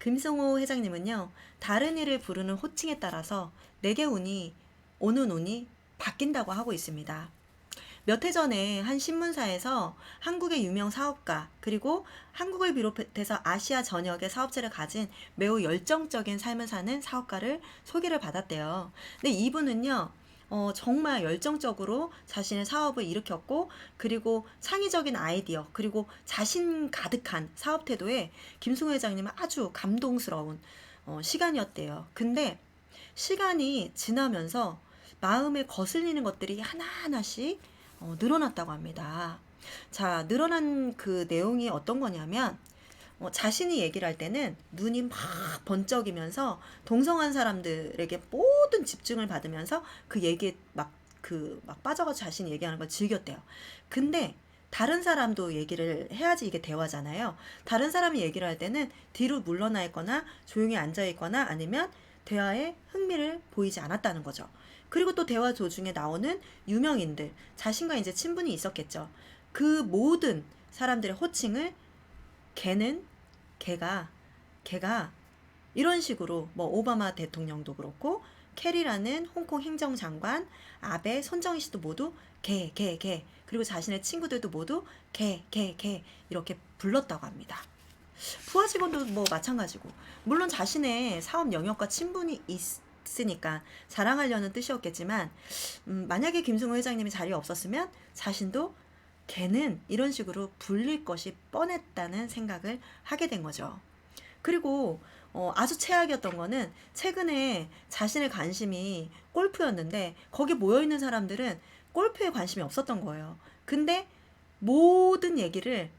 김승호 회장님은요, 다른 이를 부르는 호칭에 따라서 내게 오는 운이 바뀐다고 하고 있습니다. 몇 해 전에 한 신문사에서 한국의 유명 사업가, 그리고 한국을 비롯해서 아시아 전역의 사업체를 가진 매우 열정적인 삶을 사는 사업가를 소개를 받았대요. 근데 이분은요, 정말 열정적으로 자신의 사업을 일으켰고, 그리고 창의적인 아이디어, 그리고 자신 가득한 사업 태도에 김승호 회장님은 아주 감동스러운 시간이었대요. 근데 시간이 지나면서 마음에 거슬리는 것들이 하나하나씩 늘어났다고 합니다. 자, 늘어난 그 내용이 어떤 거냐면, 자신이 얘기를 할 때는 눈이 막 번쩍이면서 동성한 사람들에게 모든 집중을 받으면서 그 얘기에 막 빠져가지고 자신이 얘기하는 걸 즐겼대요. 근데 다른 사람도 얘기를 해야지 이게 대화잖아요. 다른 사람이 얘기를 할 때는 뒤로 물러나 있거나 조용히 앉아 있거나 아니면 대화에 흥미를 보이지 않았다는 거죠. 그리고 또 대화 도중에 나오는 유명인들, 자신과 이제 친분이 있었겠죠. 그 모든 사람들의 호칭을 걔는, 걔가 이런 식으로 뭐 오바마 대통령도 그렇고 캐리라는 홍콩 행정장관, 아베, 손정희 씨도 모두 걔 그리고 자신의 친구들도 모두 걔 이렇게 불렀다고 합니다. 부하 직원도 뭐 마찬가지고 물론 자신의 사업 영역과 친분이 있으니까 자랑하려는 뜻이었겠지만 만약에 김승우 회장님이 자리에 없었으면 자신도 걔는 이런 식으로 불릴 것이 뻔했다는 생각을 하게 된 거죠. 그리고 아주 최악이었던 거는 최근에 자신의 관심이 골프였는데 거기 모여있는 사람들은 골프에 관심이 없었던 거예요. 근데 모든 얘기를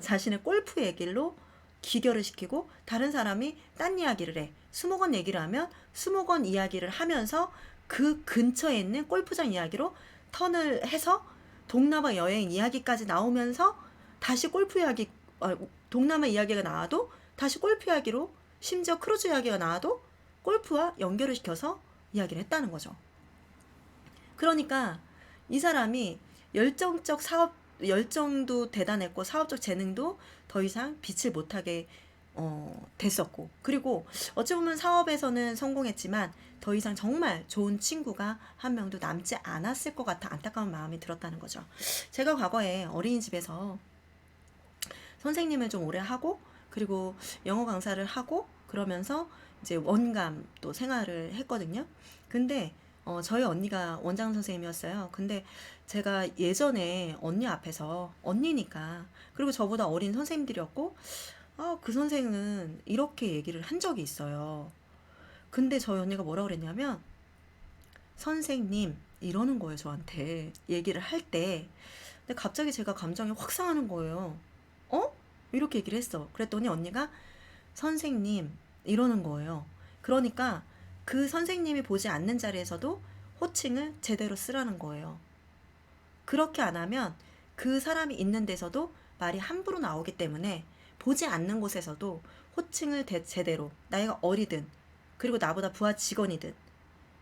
자신의 골프 얘기로 기결을 시키고 다른 사람이 딴 이야기를 해. 수목원 얘기를 하면 수목원 이야기를 하면서 그 근처에 있는 골프장 이야기로 턴을 해서 동남아 여행 이야기까지 나오면서 다시 골프 이야기, 동남아 이야기가 나와도 다시 골프 이야기로 심지어 크루즈 이야기가 나와도 골프와 연결을 시켜서 이야기를 했다는 거죠. 그러니까 이 사람이 열정도 대단했고 사업적 재능도 더 이상 빛을 못하게 됐었고 그리고 어찌 보면 사업에서는 성공했지만 더 이상 정말 좋은 친구가 한 명도 남지 않았을 것 같아 안타까운 마음이 들었다는 거죠. 제가 과거에 어린이집에서 선생님을 좀 오래 하고 그리고 영어 강사를 하고 그러면서 이제 원감 또 생활을 했거든요. 근데 저희 언니가 원장 선생님이었어요. 근데 제가 예전에 언니 앞에서 언니니까 그리고 저보다 어린 선생님들이었고 그 선생은 이렇게 얘기를 한 적이 있어요. 근데 저희 언니가 뭐라 그랬냐면 선생님 이러는 거예요. 저한테 얘기를 할 때. 근데 갑자기 제가 감정이 확 상하는 거예요. 이렇게 얘기를 했어. 그랬더니 언니가 선생님 이러는 거예요. 그러니까 그 선생님이 보지 않는 자리에서도 호칭을 제대로 쓰라는 거예요. 그렇게 안 하면 그 사람이 있는 데서도 말이 함부로 나오기 때문에 보지 않는 곳에서도 호칭을 제대로 나이가 어리든 그리고 나보다 부하 직원이든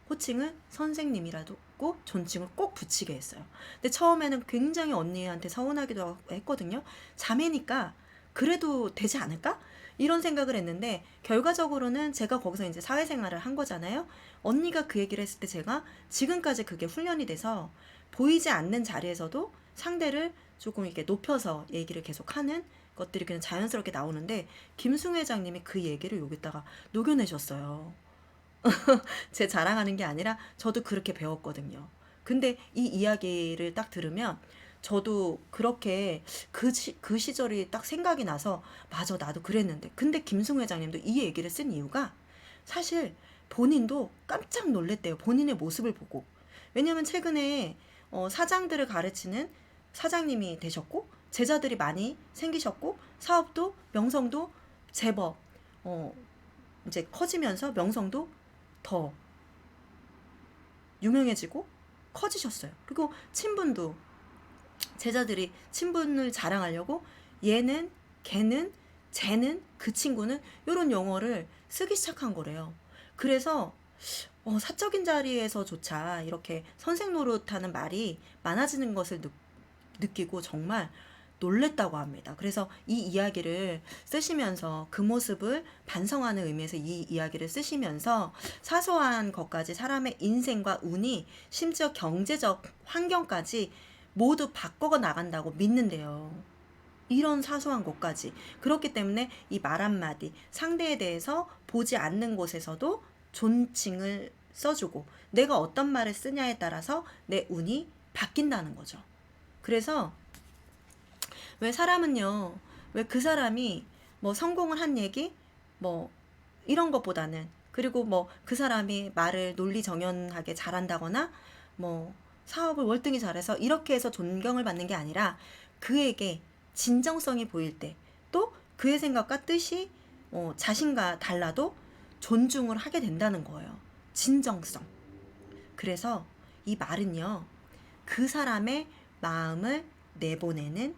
호칭을 선생님이라도 존칭을 꼭 붙이게 했어요. 근데 처음에는 굉장히 언니한테 서운하기도 했거든요. 자매니까 그래도 되지 않을까? 이런 생각을 했는데 결과적으로는 제가 거기서 이제 사회생활을 한 거잖아요. 언니가 그 얘기를 했을 때 제가 지금까지 그게 훈련이 돼서 보이지 않는 자리에서도 상대를 조금 이렇게 높여서 얘기를 계속 하는 것들이 그냥 자연스럽게 나오는데 김승우 회장님이 그 얘기를 여기다가 녹여내셨어요. 제 자랑하는 게 아니라 저도 그렇게 배웠거든요. 근데 이 이야기를 딱 들으면 저도 그렇게 그 시절이 딱 생각이 나서 맞아 나도 그랬는데 근데 김승우 회장님도 이 얘기를 쓴 이유가 사실 본인도 깜짝 놀랬대요. 본인의 모습을 보고. 왜냐면 최근에 사장들을 가르치는 사장님이 되셨고 제자들이 많이 생기셨고 사업도 명성도 제법 이제 커지면서 명성도 더 유명해지고 커지셨어요. 그리고 친분도 제자들이 친분을 자랑하려고 얘는, 걔는, 쟤는, 그 친구는 이런 용어를 쓰기 시작한 거래요. 그래서 사적인 자리에서조차 이렇게 선생 노릇하는 말이 많아지는 것을 느끼고 정말 놀랬다고 합니다. 그래서 이 이야기를 쓰시면서 그 모습을 반성하는 의미에서 이 이야기를 쓰시면서 사소한 것까지 사람의 인생과 운이 심지어 경제적 환경까지 모두 바꿔 나간다고 믿는데요. 이런 사소한 것까지. 그렇기 때문에 이 말 한마디, 상대에 대해서 보지 않는 곳에서도 존칭을 써주고 내가 어떤 말을 쓰냐에 따라서 내 운이 바뀐다는 거죠. 그래서 왜 사람은요, 왜 그 사람이 뭐 성공을 한 얘기, 뭐 이런 것보다는 그리고 뭐 그 사람이 말을 논리정연하게 잘한다거나 뭐 사업을 월등히 잘해서 이렇게 해서 존경을 받는 게 아니라 그에게 진정성이 보일 때 또 그의 생각과 뜻이 자신과 달라도 존중을 하게 된다는 거예요. 진정성. 그래서 이 말은요, 그 사람의 마음을 내보내는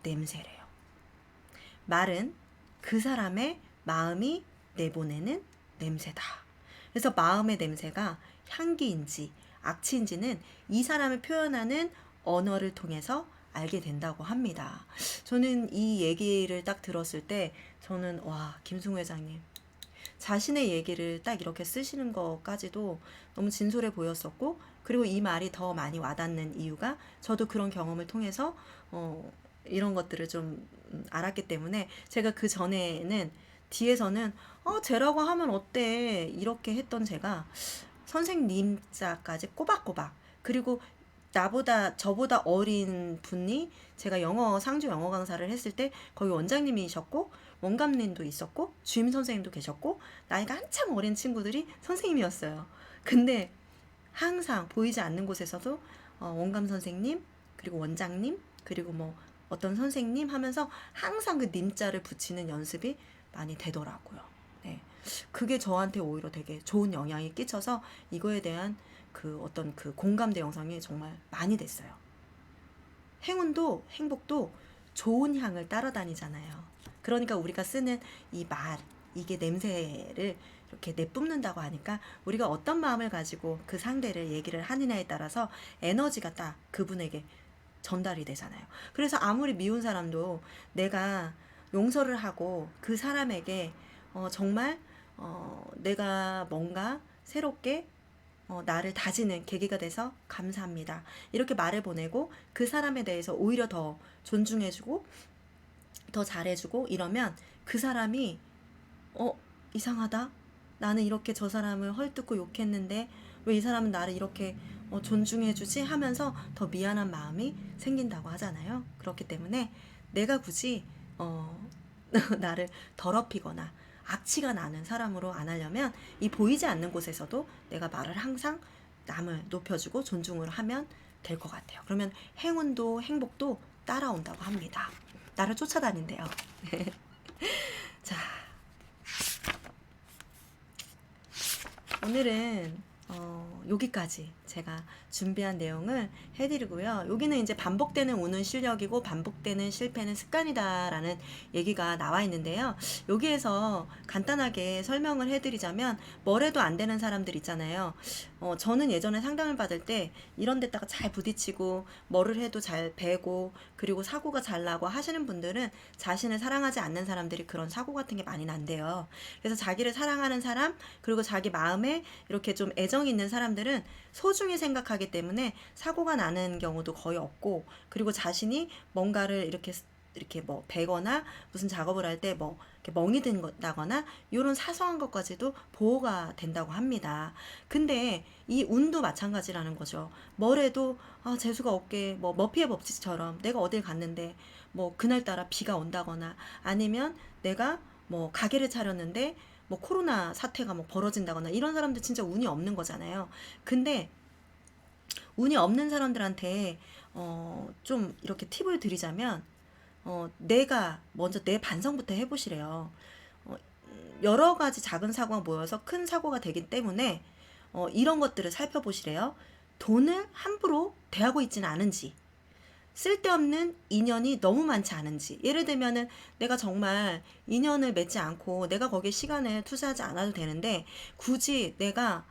냄새래요. 말은 그 사람의 마음이 내보내는 냄새다. 그래서 마음의 냄새가 향기인지 악취인지는 이 사람을 표현하는 언어를 통해서 알게 된다고 합니다. 저는 이 얘기를 딱 들었을 때 저는 와, 김승우 회장님 자신의 얘기를 딱 이렇게 쓰시는 것까지도 너무 진솔해 보였었고, 그리고 이 말이 더 많이 와닿는 이유가 저도 그런 경험을 통해서 이런 것들을 좀 알았기 때문에, 제가 그 전에는 뒤에서는 쟤라고 하면 어때 이렇게 했던 제가 선생님자까지 꼬박꼬박, 그리고 저보다 어린 분이, 제가 상주 영어 강사를 했을 때 거기 원장님이셨고 원감님도 있었고 주임 선생님도 계셨고 나이가 한참 어린 친구들이 선생님이었어요. 근데 항상 보이지 않는 곳에서도 원감 선생님, 그리고 원장님, 그리고 뭐 어떤 선생님 하면서 항상 그 님자를 붙이는 연습이 많이 되더라고요. 네. 그게 저한테 오히려 되게 좋은 영향이 끼쳐서 이거에 대한 그 어떤 그 공감대 영상이 정말 많이 됐어요. 행운도 행복도 좋은 향을 따라다니잖아요. 그러니까 우리가 쓰는 이 말, 이게 냄새를 이렇게 내뿜는다고 하니까 우리가 어떤 마음을 가지고 그 상대를 얘기를 하느냐에 따라서 에너지가 딱 그분에게 전달이 되잖아요. 그래서 아무리 미운 사람도 내가 용서를 하고 그 사람에게 정말 내가 뭔가 새롭게 나를 다지는 계기가 돼서 감사합니다, 이렇게 말을 보내고 그 사람에 대해서 오히려 더 존중해주고 더 잘해주고 이러면 그 사람이 이상하다, 나는 이렇게 저 사람을 헐뜯고 욕했는데 왜 이 사람은 나를 이렇게 존중해주지 하면서 더 미안한 마음이 생긴다고 하잖아요. 그렇기 때문에 내가 굳이 나를 더럽히거나 악취가 나는 사람으로 안 하려면 이 보이지 않는 곳에서도 내가 말을 항상 남을 높여주고 존중을 하면 될 것 같아요. 그러면 행운도 행복도 따라온다고 합니다. 나를 쫓아다닌대요. 자, 오늘은 여기까지 제가 준비한 내용을 해드리고요. 여기는 이제 반복되는 운은 실력이고 반복되는 실패는 습관이다라는 얘기가 나와 있는데요. 여기에서 간단하게 설명을 해드리자면, 뭘 해도 안 되는 사람들 있잖아요. 저는 예전에 상담을 받을 때 이런 데다가 잘 부딪히고 뭐를 해도 잘 배고 그리고 사고가 잘 나고 하시는 분들은 자신을 사랑하지 않는 사람들이 그런 사고 같은 게 많이 난대요. 그래서 자기를 사랑하는 사람, 그리고 자기 마음에 이렇게 좀 애정이 있는 사람들은 소중히 생각하기 때문에 사고가 나는 경우도 거의 없고, 그리고 자신이 뭔가를 이렇게 뭐 베거나 무슨 작업을 할 때 뭐 멍이 든다거나 이런 사소한 것까지도 보호가 된다고 합니다. 근데 이 운도 마찬가지라는 거죠. 뭘 해도 재수가 없게 뭐 머피의 법칙처럼 내가 어딜 갔는데 뭐 그날따라 비가 온다거나, 아니면 내가 뭐 가게를 차렸는데 뭐 코로나 사태가 뭐 벌어진다거나, 이런 사람들 진짜 운이 없는 거잖아요. 근데 운이 없는 사람들한테 좀 이렇게 팁을 드리자면, 내가 먼저 내 반성부터 해보시래요. 여러 가지 작은 사고가 모여서 큰 사고가 되기 때문에 이런 것들을 살펴보시래요. 돈을 함부로 대하고 있지는 않은지, 쓸데없는 인연이 너무 많지 않은지. 예를 들면은 내가 정말 인연을 맺지 않고 내가 거기에 시간을 투자하지 않아도 되는데 굳이 내가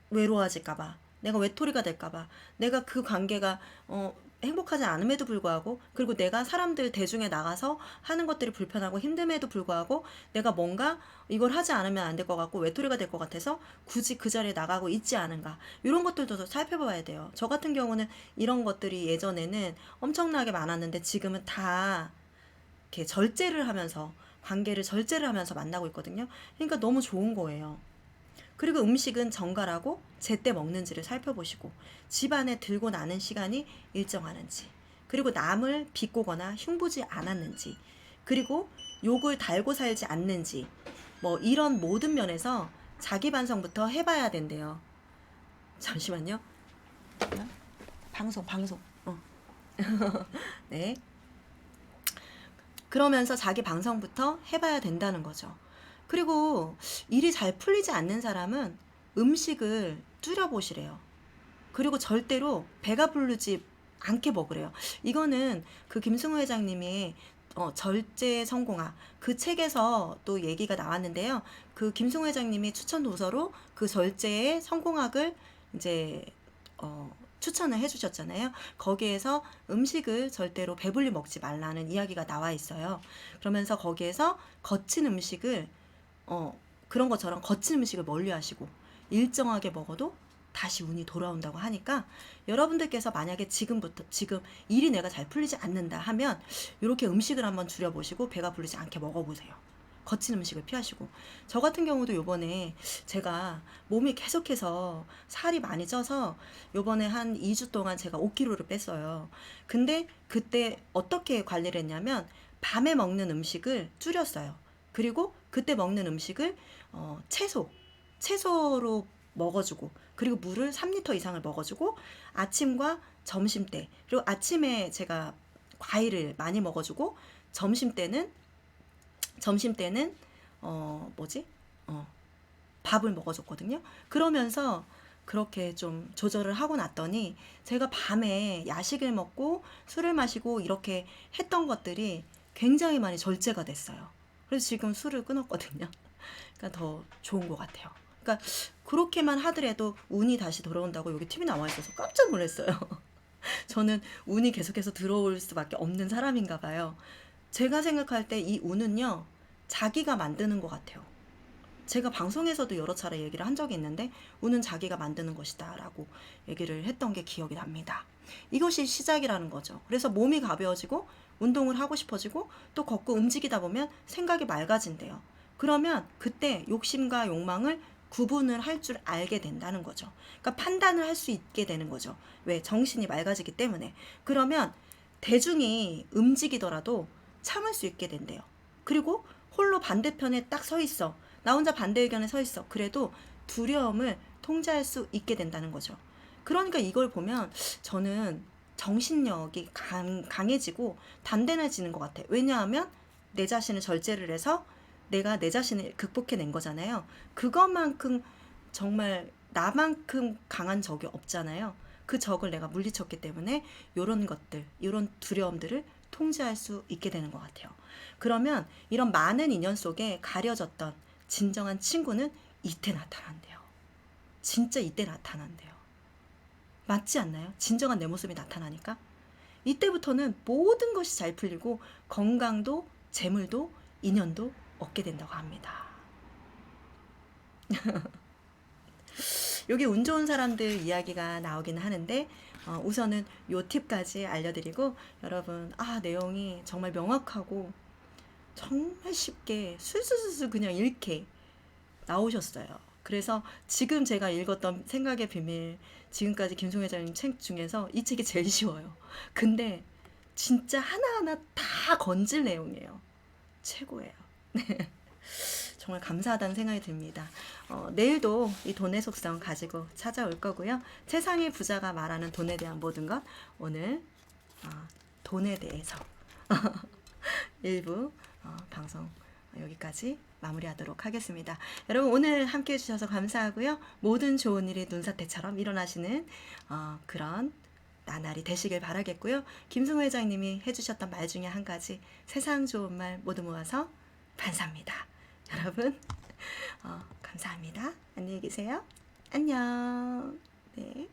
외로워질까봐, 내가 외톨이가 될까봐, 내가 그 관계가 행복하지 않음에도 불구하고, 그리고 내가 사람들 대중에 나가서 하는 것들이 불편하고 힘듦에도 불구하고 내가 뭔가 이걸 하지 않으면 안 될 것 같고 외톨이가 될 것 같아서 굳이 그 자리에 나가고 있지 않은가, 이런 것들도 살펴봐야 돼요. 저 같은 경우는 이런 것들이 예전에는 엄청나게 많았는데 지금은 다 이렇게 절제를 하면서, 관계를 절제를 하면서 만나고 있거든요. 그러니까 너무 좋은 거예요. 그리고 음식은 정갈하고 제때 먹는지를 살펴보시고, 집안에 들고 나는 시간이 일정하는지, 그리고 남을 비꼬거나 흉보지 않았는지, 그리고 욕을 달고 살지 않는지, 뭐 이런 모든 면에서 자기 반성부터 해봐야 된대요. 잠시만요. 방송. 네. 그러면서 자기 반성부터 해봐야 된다는 거죠. 그리고 일이 잘 풀리지 않는 사람은 음식을 줄여보시래요. 그리고 절대로 배가 부르지 않게 먹으래요. 이거는 그 김승우 회장님이 절제 성공학 그 책에서 또 얘기가 나왔는데요. 그 김승우 회장님이 추천 도서로 그 절제의 성공학을 이제 추천을 해주셨잖아요. 거기에서 음식을 절대로 배불리 먹지 말라는 이야기가 나와 있어요. 그러면서 거기에서 거친 음식을 그런 것처럼 거친 음식을 멀리 하시고 일정하게 먹어도 다시 운이 돌아온다고 하니까 여러분들께서 만약에 지금 일이 내가 잘 풀리지 않는다 하면 이렇게 음식을 한번 줄여보시고 배가 부르지 않게 먹어보세요. 거친 음식을 피하시고. 저 같은 경우도 요번에 제가 몸이 계속해서 살이 많이 쪄서 요번에 한 2주 동안 제가 5kg를 뺐어요. 근데 그때 어떻게 관리를 했냐면 밤에 먹는 음식을 줄였어요. 그리고 그때 먹는 음식을 채소로 먹어주고, 그리고 물을 3리터 이상을 먹어주고, 아침과 점심때, 그리고 아침에 제가 과일을 많이 먹어주고, 점심때는 밥을 먹어줬거든요. 그러면서 그렇게 좀 조절을 하고 났더니 제가 밤에 야식을 먹고 술을 마시고 이렇게 했던 것들이 굉장히 많이 절제가 됐어요. 그래서 지금 술을 끊었거든요. 그러니까 더 좋은 것 같아요. 그러니까 그렇게만 하더라도 운이 다시 돌아온다고 여기 팁이 나와 있어서 깜짝 놀랐어요. 저는 운이 계속해서 들어올 수밖에 없는 사람인가 봐요. 제가 생각할 때 이 운은요, 자기가 만드는 것 같아요. 제가 방송에서도 여러 차례 얘기를 한 적이 있는데 운은 자기가 만드는 것이다 라고 얘기를 했던 게 기억이 납니다. 이것이 시작이라는 거죠. 그래서 몸이 가벼워지고 운동을 하고 싶어지고 또 걷고 움직이다 보면 생각이 맑아진대요. 그러면 그때 욕심과 욕망을 구분을 할 줄 알게 된다는 거죠. 그러니까 판단을 할 수 있게 되는 거죠. 왜? 정신이 맑아지기 때문에. 그러면 대중이 움직이더라도 참을 수 있게 된대요. 그리고 홀로 반대편에 딱 서 있어. 나 혼자 반대 의견에 서 있어. 그래도 두려움을 통제할 수 있게 된다는 거죠. 그러니까 이걸 보면 저는 정신력이 강해지고 단단해지는 것 같아요. 왜냐하면 내 자신을 절제를 해서 내가 내 자신을 극복해낸 거잖아요. 그것만큼 정말 나만큼 강한 적이 없잖아요. 그 적을 내가 물리쳤기 때문에 이런 것들, 이런 두려움들을 통제할 수 있게 되는 것 같아요. 그러면 이런 많은 인연 속에 가려졌던 진정한 친구는 이때 나타난대요. 진짜 이때 나타난대요. 맞지 않나요? 진정한 내 모습이 나타나니까. 이때부터는 모든 것이 잘 풀리고 건강도 재물도 인연도 얻게 된다고 합니다. 여기 운 좋은 사람들 이야기가 나오기는 하는데 우선은 요 팁까지 알려드리고 여러분 내용이 정말 명확하고 정말 쉽게 술술술 그냥 읽게 나오셨어요. 그래서 지금 제가 읽었던 생각의 비밀, 지금까지 김송 회장님 책 중에서 이 책이 제일 쉬워요. 근데 진짜 하나하나 다 건질 내용이에요. 최고예요. 정말 감사하다는 생각이 듭니다. 내일도 이 돈의 속성 가지고 찾아올 거고요. 세상의 부자가 말하는 돈에 대한 모든 것, 오늘 돈에 대해서 일부 방송 여기까지 마무리하도록 하겠습니다. 여러분 오늘 함께 해주셔서 감사하고요. 모든 좋은 일이 눈사태처럼 일어나시는 그런 나날이 되시길 바라겠고요. 김승우 회장님이 해주셨던 말 중에 한 가지, 세상 좋은 말 모두 모아서 반사입니다. 여러분 감사합니다. 안녕히 계세요. 안녕. 네.